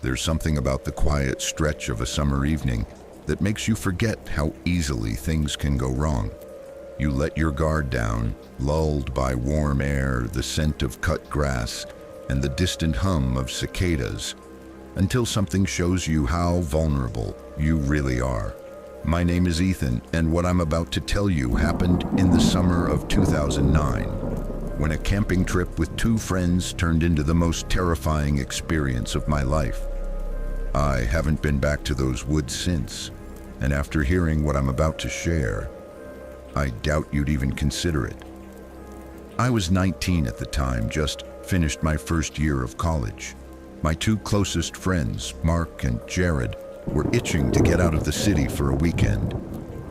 There's something about the quiet stretch of a summer evening that makes you forget how easily things can go wrong. You let your guard down, lulled by warm air, the scent of cut grass, and the distant hum of cicadas, until something shows you how vulnerable you really are. My name is Ethan, and what I'm about to tell you happened in the summer of 2009, when a camping trip with two friends turned into the most terrifying experience of my life. I haven't been back to those woods since, and after hearing what I'm about to share, I doubt you'd even consider it. I was 19 at the time, just finished my first year of college. My two closest friends, Mark and Jared, were itching to get out of the city for a weekend.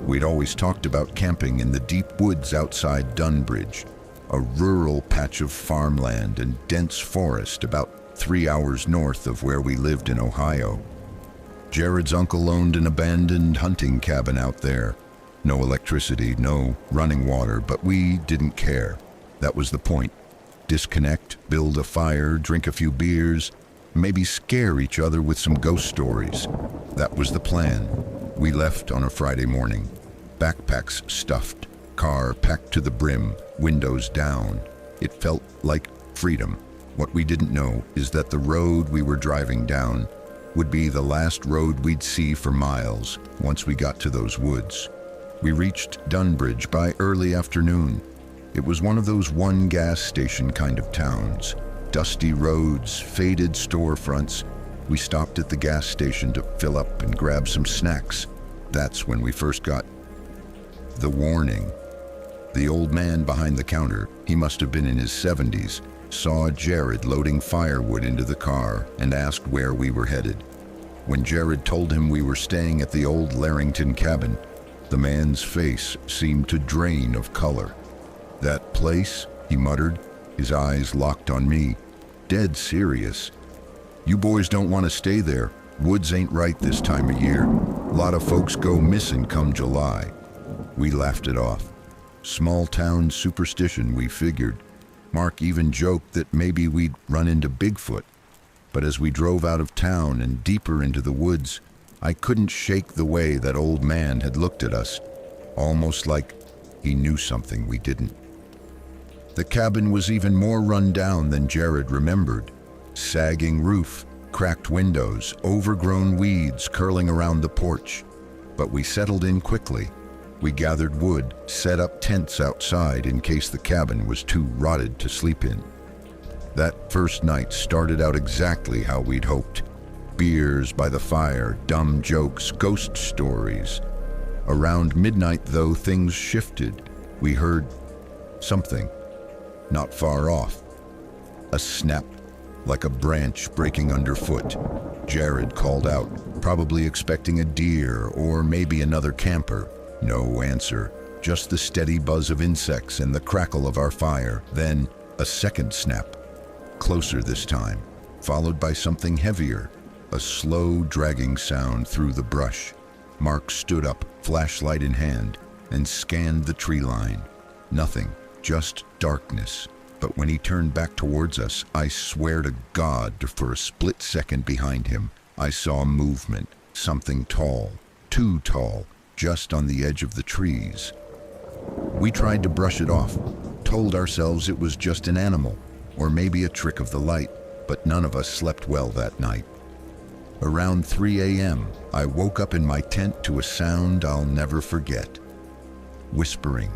We'd always talked about camping in the deep woods outside Dunbridge, a rural patch of farmland and dense forest about 3 hours north of where we lived in Ohio. Jared's uncle owned an abandoned hunting cabin out there. No electricity, no running water, but we didn't care. That was the point. Disconnect, build a fire, drink a few beers, maybe scare each other with some ghost stories. That was the plan. We left on a Friday morning. Backpacks stuffed, car packed to the brim, windows down. It felt like freedom. What we didn't know is that the road we were driving down would be the last road we'd see for miles once we got to those woods. We reached Dunbridge by early afternoon. It was one of those one gas station kind of towns. Dusty roads, faded storefronts. We stopped at the gas station to fill up and grab some snacks. That's when we first got the warning. The old man behind the counter, he must have been in his 70s, saw Jared loading firewood into the car and asked where we were headed. When Jared told him we were staying at the old Larrington cabin, the man's face seemed to drain of color. "That place?" he muttered, his eyes locked on me. "Dead serious. You boys don't want to stay there. Woods ain't right this time of year. A lot of folks go missing come July." We laughed it off. Small town superstition, we figured. Mark even joked that maybe we'd run into Bigfoot. But as we drove out of town and deeper into the woods, I couldn't shake the way that old man had looked at us, almost like he knew something we didn't. The cabin was even more run down than Jared remembered. Sagging roof, cracked windows, overgrown weeds curling around the porch. But we settled in quickly. We gathered wood, set up tents outside in case the cabin was too rotted to sleep in. That first night started out exactly how we'd hoped. Beers by the fire, dumb jokes, ghost stories. Around midnight, though, things shifted. We heard something not far off. A snap, like a branch breaking underfoot. Jared called out, probably expecting a deer or maybe another camper. No answer, just the steady buzz of insects and the crackle of our fire. Then a second snap, closer this time, followed by something heavier, a slow dragging sound through the brush. Mark stood up, flashlight in hand, and scanned the tree line. Nothing, just darkness. But when he turned back towards us, I swear to God, for a split second behind him, I saw movement, something tall, too tall, just on the edge of the trees. We tried to brush it off, told ourselves it was just an animal, or maybe a trick of the light, but none of us slept well that night. Around 3 a.m., I woke up in my tent to a sound I'll never forget. Whispering,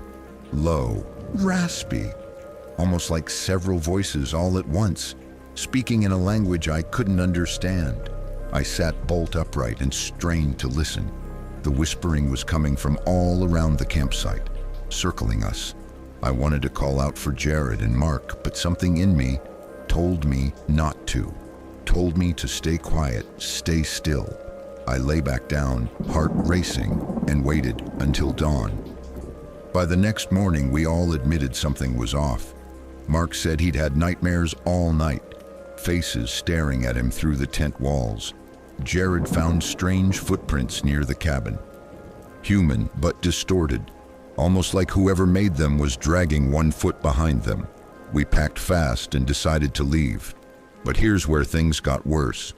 low, raspy, almost like several voices all at once, speaking in a language I couldn't understand. I sat bolt upright and strained to listen. The whispering was coming from all around the campsite, circling us. I wanted to call out for Jared and Mark, but something in me told me not to. Told me to stay quiet, stay still. I lay back down, heart racing, and waited until dawn. By the next morning, we all admitted something was off. Mark said he'd had nightmares all night, faces staring at him through the tent walls. Jared found strange footprints near the cabin. Human, but distorted, almost like whoever made them was dragging one foot behind them. We packed fast and decided to leave. But here's where things got worse.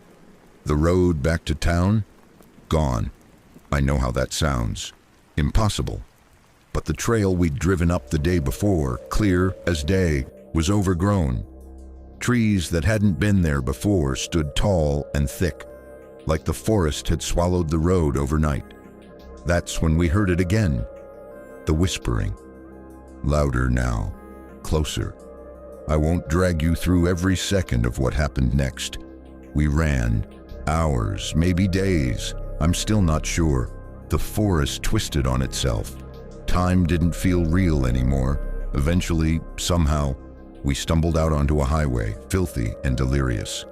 The road back to town? Gone. I know how that sounds. Impossible. But the trail we'd driven up the day before, clear as day, was overgrown. Trees that hadn't been there before stood tall and thick, like the forest had swallowed the road overnight. That's when we heard it again. The whispering. Louder now, closer. I won't drag you through every second of what happened next. We ran. Hours, maybe days. I'm still not sure. The forest twisted on itself. Time didn't feel real anymore. Eventually, somehow, we stumbled out onto a highway, filthy and delirious.